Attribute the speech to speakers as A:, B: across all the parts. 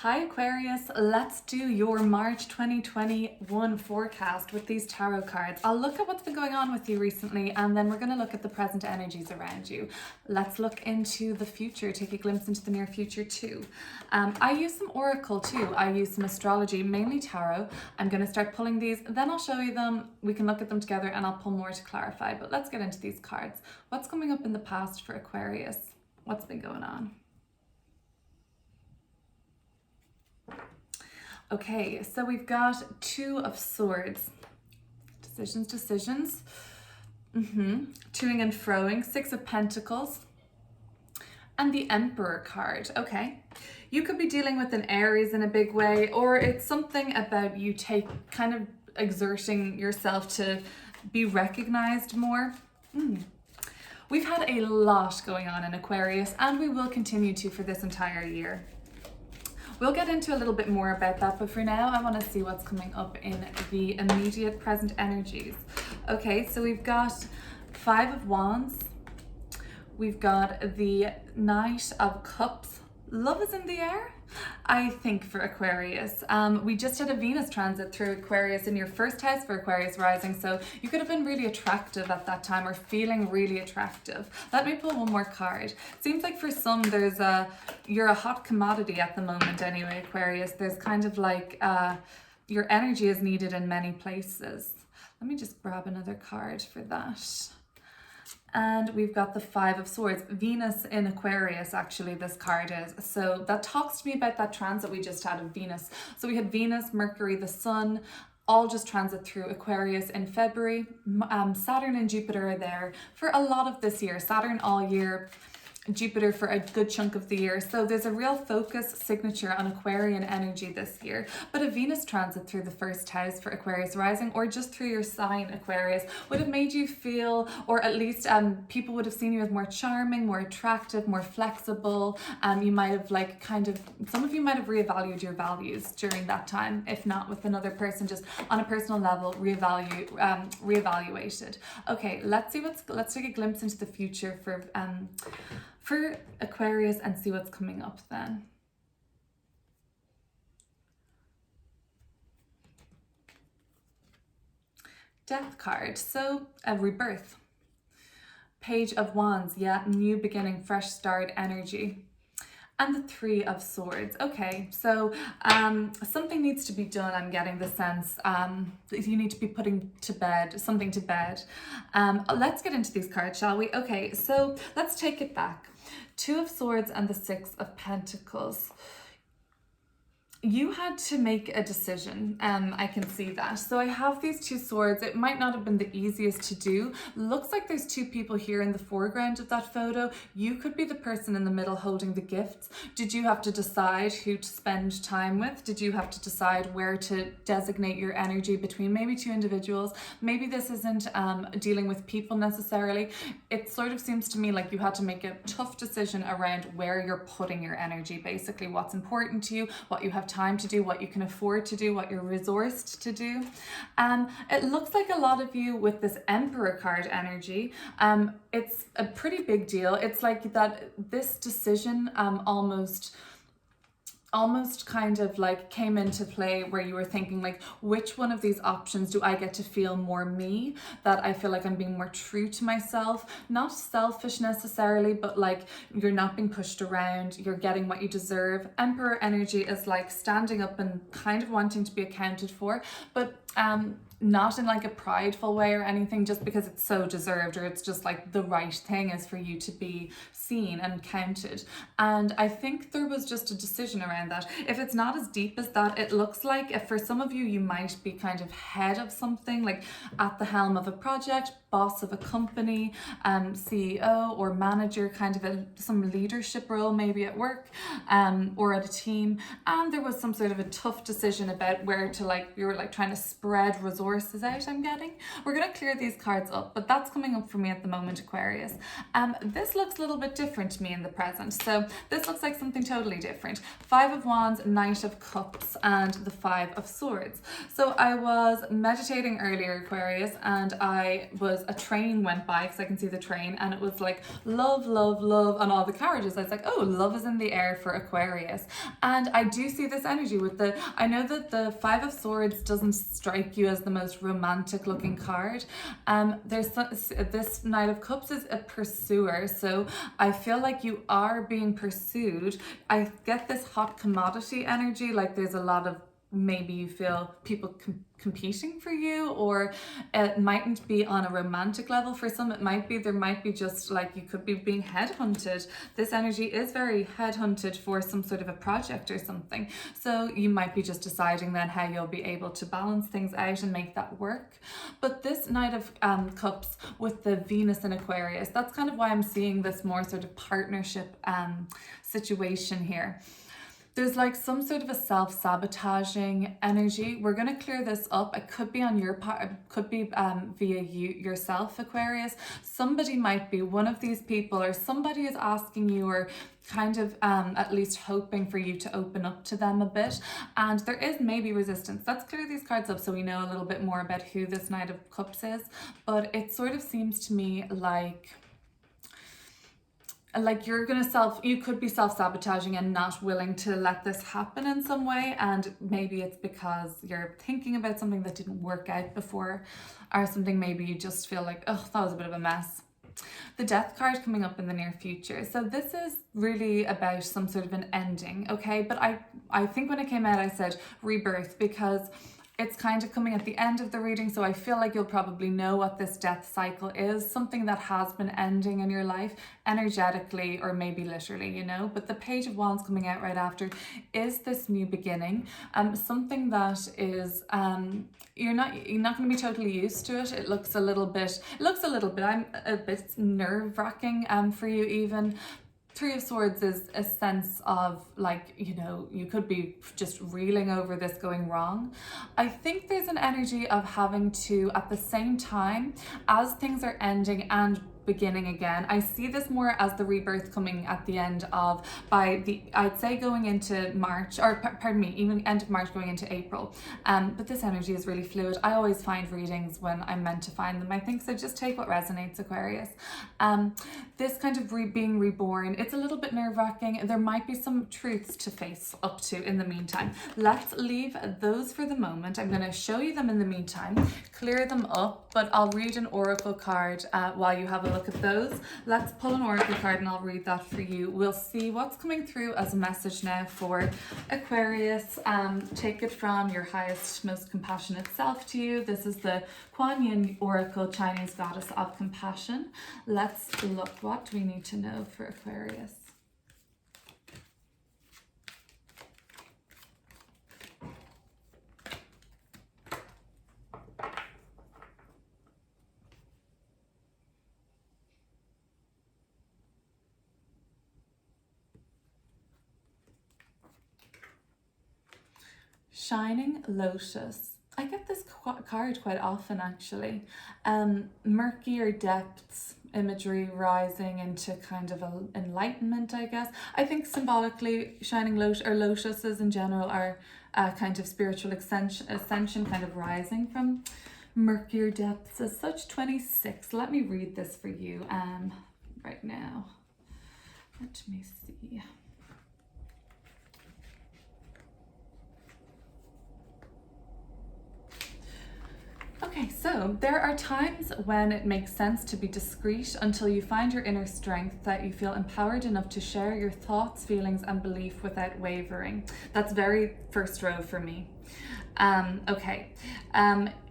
A: Hi Aquarius, let's do your March 2021 forecast with these tarot cards. I'll look at what's been going on with you recently and then we're going to look at the present energies around you. Let's look into the future, take a glimpse into the near future too. I use some oracle too. I use some astrology, mainly tarot. I'm going to start pulling these, then I'll show you them. We can look at them together and I'll pull more to clarify, but let's get into these cards. What's coming up in the past for Aquarius? What's been going on? Okay, so we've got Two of Swords. Decisions. Toing and froing. Six of Pentacles. And the Emperor card. Okay. You could be dealing with an Aries in a big way, or it's something about you kind of exerting yourself to be recognized more. We've had a lot going on in Aquarius, and we will continue to for this entire year. We'll get into a little bit more about that, but for now, I want to see what's coming up in the immediate present energies. Okay, so we've got Five of Wands. We've got the Knight of Cups. Love is in the air, I think, for Aquarius. We just had a Venus transit through Aquarius in your first house for Aquarius rising, so you could have been really attractive at that time or feeling really attractive. Let me pull one more card. Seems like for some you're a hot commodity at the moment anyway, Aquarius. There's kind of like your energy is needed in many places. Let me just grab another card for that. And we've got the Five of Swords. Venus in Aquarius, actually, this card is. So that talks to me about that transit we just had of Venus. So we had Venus, Mercury, the Sun, all just transit through Aquarius in February. Saturn and Jupiter are there for a lot of this year. Saturn all year, Jupiter for a good chunk of the year. So there's a real focus signature on Aquarian energy this year. But a Venus transit through the first house for Aquarius rising, or just through your sign Aquarius, would have made you feel, or at least people would have seen you as more charming, more attractive, more flexible. You might have some of you might have reevaluated your values during that time, if not with another person, just on a personal level, reevaluated. Okay, let's take a glimpse into the future for Aquarius and see what's coming up then. Death card, so a rebirth. Page of Wands, yeah, new beginning, fresh start energy. And the Three of Swords. Okay, so something needs to be done. I'm getting the sense that you need to be putting something to bed. Let's get into these cards, shall we? Okay, so let's take it back. Two of Swords and the Six of Pentacles. You had to make a decision. I can see that. So I have these two swords. It might not have been the easiest to do. Looks like there's two people here in the foreground of that photo. You could be the person in the middle holding the gifts. Did you have to decide who to spend time with? Did you have to decide where to designate your energy between maybe two individuals? Maybe this isn't dealing with people necessarily. It sort of seems to me like you had to make a tough decision around where you're putting your energy, basically what's important to you, what you have time to do, what you can afford to do, what you're resourced to do. It looks like a lot of you with this Emperor card energy, it's a pretty big deal. It's like that this decision almost kind of like came into play where you were thinking like, which one of these options do I get to feel more me, that I feel like I'm being more true to myself, not selfish necessarily, but like you're not being pushed around, you're getting what you deserve. Emperor energy is like standing up and kind of wanting to be accounted for, but not in like a prideful way or anything, just because it's so deserved, or it's just like the right thing is for you to be seen and counted. And I think there was just a decision around that. If it's not as deep as that, it looks like if for some of you, you might be kind of head of something, like at the helm of a project, boss of a company, CEO or manager, kind of some leadership role maybe at work or at a team. And there was some sort of a tough decision about where to you were like trying to spread resources resources out, I'm getting. We're going to clear these cards up, but that's coming up for me at the moment, Aquarius. This looks a little bit different to me in the present. So this looks like something totally different. Five of Wands, Knight of Cups, and the Five of Swords. So I was meditating earlier, Aquarius, and a train went by, because I can see the train, and it was like love, love, love on all the carriages. I was like, oh, love is in the air for Aquarius. And I do see this energy with I know that the Five of Swords doesn't strike you as the most romantic looking card. This Knight of Cups is a pursuer, so I feel like you are being pursued. I get this hot commodity energy, like there's a lot of, maybe you feel people competing for you, or it mightn't be on a romantic level. For some there might be just like you could be being headhunted. This energy is very headhunted for some sort of a project or something, so you might be just deciding then how you'll be able to balance things out and make that work. But this Knight of Cups with the Venus in Aquarius, that's kind of why I'm seeing this more sort of partnership situation here. There's like some sort of a self-sabotaging energy. We're going to clear this up. It could be on your part, it could be via yourself, Aquarius. Somebody might be one of these people, or somebody is asking you, or kind of at least hoping for you to open up to them a bit, and there is maybe resistance. Let's clear these cards up so we know a little bit more about who this Knight of Cups is. But it sort of seems to me like you could be self-sabotaging and not willing to let this happen in some way, and maybe it's because you're thinking about something that didn't work out before, or something maybe you just feel like, oh, that was a bit of a mess. The Death card coming up in the near future. So this is really about some sort of an ending, okay? But I think when it came out I said rebirth, because it's kind of coming at the end of the reading, so I feel like you'll probably know what this death cycle is, something that has been ending in your life, energetically or maybe literally, you know. But the Page of Wands coming out right after is this new beginning, something that is you're not going to be totally used to it. It looks a little bit I'm a bit nerve-wracking for you even. Three of Swords is a sense of like, you know, you could be just reeling over this going wrong. I think there's an energy of having to, at the same time as things are ending and beginning again, I see this more as the rebirth coming at the end of, I'd say going into March, or pardon me, even end of March going into April. But this energy is really fluid. I always find readings when I'm meant to find them, I think, so just take what resonates, Aquarius. This kind of being reborn, it's a little bit nerve-wracking. There might be some truths to face up to in the meantime. Let's leave those for the moment. I'm going to show you them in the meantime, clear them up, but I'll read an oracle card while you have a look at those. Let's pull an oracle card and I'll read that for you. We'll see what's coming through as a message now for Aquarius. Take it from your highest, most compassionate self to you. This is the Kuan Yin Oracle, Chinese goddess of compassion. Let's look. What do we need to know for Aquarius? Shining Lotus. I get this card quite often, actually. Murkier depths, imagery rising into kind of enlightenment, I guess. I think symbolically, shining lotus, or lotuses in general, are kind of spiritual ascension, kind of rising from murkier depths as such. 26. Let me read this for you right now. Let me see. Okay, so there are times when it makes sense to be discreet until you find your inner strength, that you feel empowered enough to share your thoughts, feelings, and belief without wavering. That's very first row for me.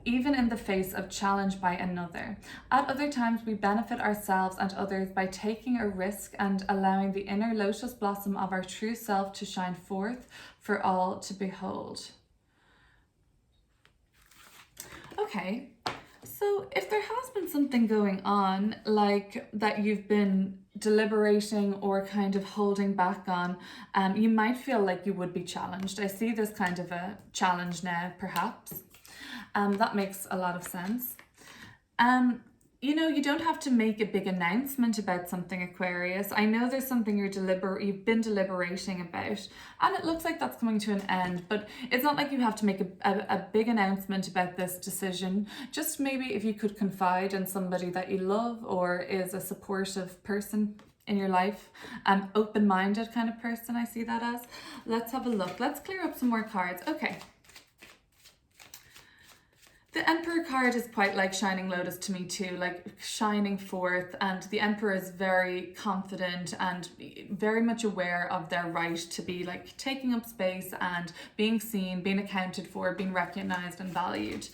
A: Even in the face of challenge by another. At other times, we benefit ourselves and others by taking a risk and allowing the inner lotus blossom of our true self to shine forth for all to behold. Okay, so if there has been something going on, like that you've been deliberating or kind of holding back on, you might feel like you would be challenged. I see this kind of a challenge now, perhaps. That makes a lot of sense. You know, you don't have to make a big announcement about something, Aquarius. I know there's something you've been deliberating about, and it looks like that's coming to an end, but it's not like you have to make a big announcement about this decision. Just maybe if you could confide in somebody that you love or is a supportive person in your life, open-minded kind of person, I see that as. Let's have a look. Let's clear up some more cards. Okay. The Emperor card is quite like Shining Lotus to me too, like shining forth, and the Emperor is very confident and very much aware of their right to be like taking up space and being seen, being accounted for, being recognized and valued.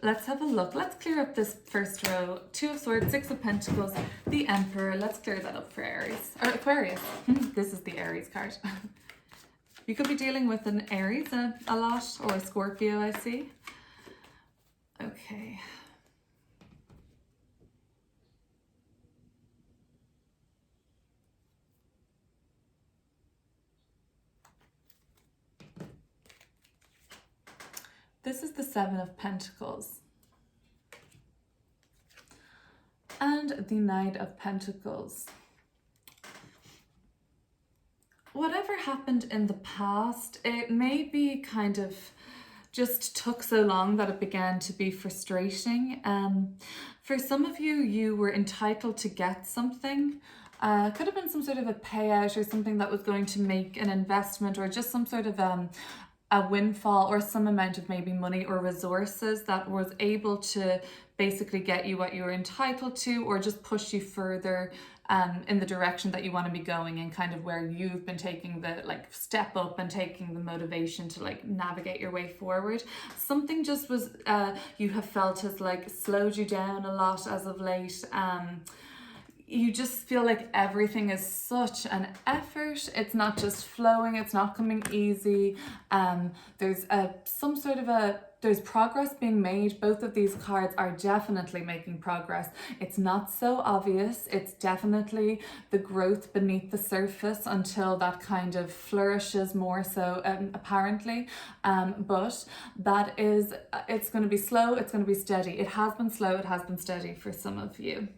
A: Let's have a look. Let's clear up this first row. 2 of Swords, 6 of Pentacles, the Emperor. Let's clear that up for Aries, or Aquarius. This is the Aries card. You could be dealing with an Aries a lot, or a Scorpio, I see. Okay. This is the 7 of Pentacles. And the Knight of Pentacles. Whatever happened in the past, it may be kind of just took so long that it began to be frustrating. For some of you, you were entitled to get something. Could have been some sort of a payout or something that was going to make an investment, or just some sort of a windfall, or some amount of maybe money or resources that was able to basically get you what you were entitled to, or just push you further in the direction that you want to be going, and kind of where you've been taking the like step up and taking the motivation to like navigate your way forward. Something just was you have felt has like slowed you down a lot as of late. You just feel like everything is such an effort. It's not just flowing, it's not coming easy. There's some sort of there's progress being made. Both of these cards are definitely making progress. It's not so obvious. It's definitely the growth beneath the surface until that kind of flourishes more so apparently. But that is, it's going to be slow, it's going to be steady. It has been slow, it has been steady for some of you.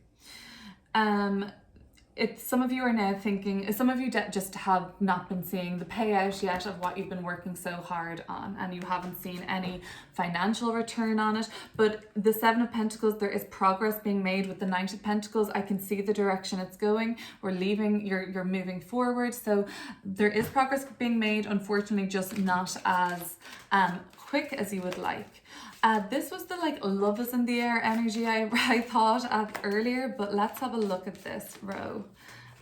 A: Some of you are now thinking, some of you just have not been seeing the payout yet of what you've been working so hard on, and you haven't seen any financial return on it. But the 7 of Pentacles, there is progress being made with the Knight of Pentacles. I can see the direction it's going. We're leaving, you're moving forward. So there is progress being made, unfortunately just not as quick as you would like. This was the like love is in the air energy I thought of earlier, but let's have a look at this row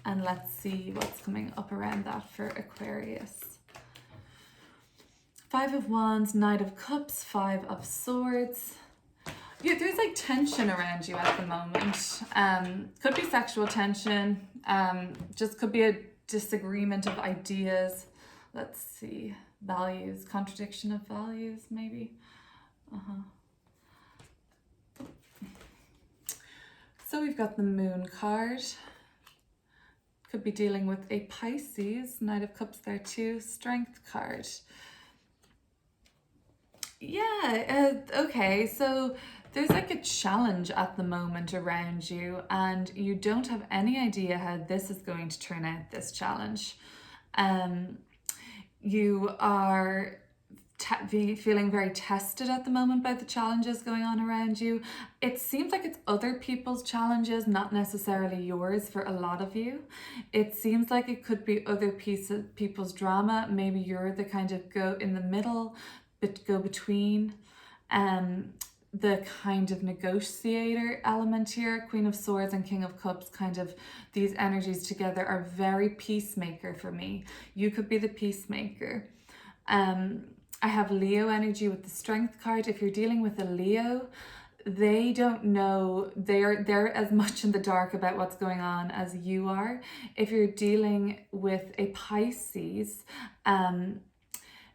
A: and let's see what's coming up around that for Aquarius. 5 of Wands, Knight of Cups, 5 of Swords. Yeah, there's like tension around you at the moment. Could be sexual tension, just could be a disagreement of ideas. Let's see, values, contradiction of values maybe. So we've got the Moon card. Could be dealing with a Pisces, Knight of Cups there too, Strength card. Yeah, okay, so there's like a challenge at the moment around you, and you don't have any idea how this is going to turn out, this challenge. You are feeling very tested at the moment by the challenges going on around you. It seems like it's other people's challenges, not necessarily yours for a lot of you. It seems like it could be other people's drama. Maybe you're the kind of go in the middle, but go between. The kind of negotiator element here, Queen of Swords and King of Cups, kind of these energies together are very peacemaker for me. You could be the peacemaker. I have Leo energy with the Strength card. If you're dealing with a Leo, they don't know, they're as much in the dark about what's going on as you are. If you're dealing with a Pisces,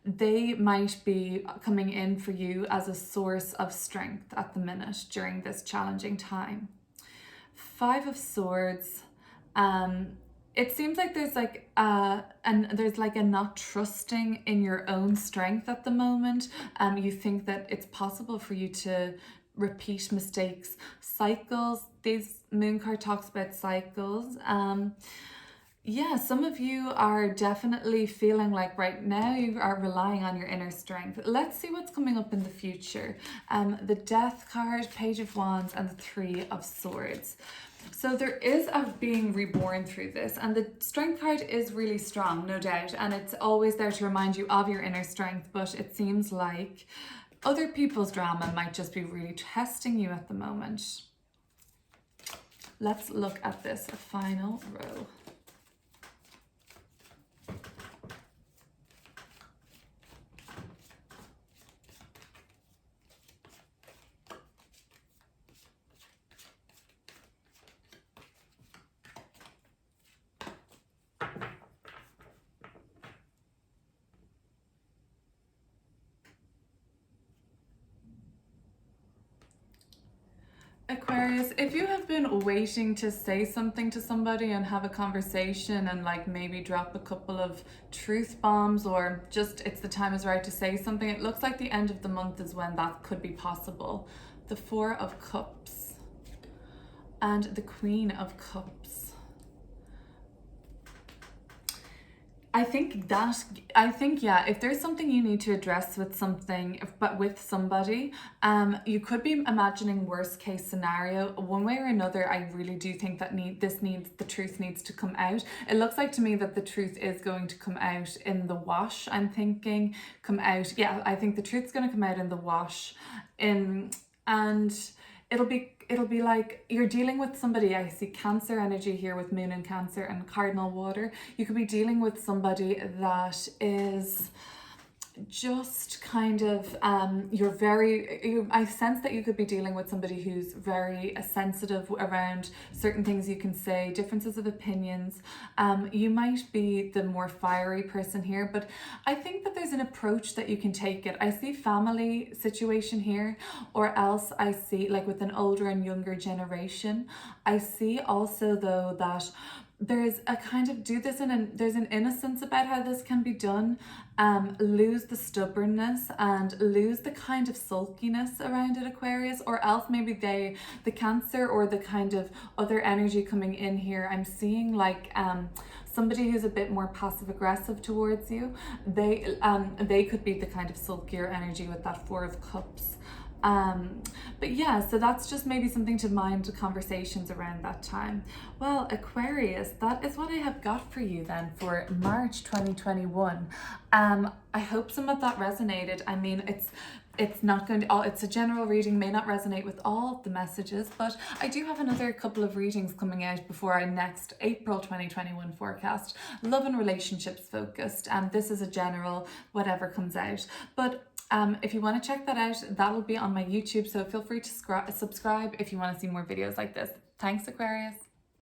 A: they might be coming in for you as a source of strength at the minute during this challenging time. 5 of Swords, it seems like there's like there's like a not trusting in your own strength at the moment. You think that it's possible for you to repeat mistakes, cycles. This moon card talks about cycles. Yeah, some of you are definitely feeling like right now you are relying on your inner strength. Let's see what's coming up in the future. The Death card, Page of Wands, and the Three of Swords. So there is a being reborn through this, and the Strength card is really strong, no doubt, and it's always there to remind you of your inner strength, but it seems like other people's drama might just be really testing you at the moment. Let's look at this final row. Aquarius, if you have been waiting to say something to somebody and have a conversation and like maybe drop a couple of truth bombs, or just it's the time is right to say something, it looks like the end of the month is when that could be possible. The Four of Cups and the Queen of Cups. I think yeah, if there's something you need to address with something, but with somebody, you could be imagining worst case scenario. One way or another, I really do think that the truth needs to come out. It looks like to me that the truth is going to come out in the wash. I'm thinking come out. Yeah, I think the truth's going to come out in the wash, and it'll be like you're dealing with somebody. I see Cancer energy here with Moon and Cancer and Cardinal Water. You could be dealing with somebody that is just kind of I sense that you could be dealing with somebody who's very sensitive around certain things you can say, differences of opinions. You might be the more fiery person here, but I think that there's an approach that you can take it. I see family situation here, or else I see like with an older and younger generation. I see also though that there's a kind of there's an innocence about how this can be done. Lose the stubbornness and lose the kind of sulkiness around it, Aquarius, or else maybe the Cancer or the kind of other energy coming in here, I'm seeing like somebody who's a bit more passive aggressive towards you. They could be the kind of sulkier energy with that Four of Cups. But yeah, so that's just maybe something to mind conversations around that time. Well, Aquarius, that is what I have got for you then for March 2021. I hope some of that resonated. I mean, it's not going to it's a general reading, may not resonate with all the messages, but I do have another couple of readings coming out before our next April 2021 forecast, love and relationships focused, and this is a general whatever comes out. But if you want to check that out, that'll be on my YouTube, so feel free to subscribe if you want to see more videos like this. Thanks, Aquarius.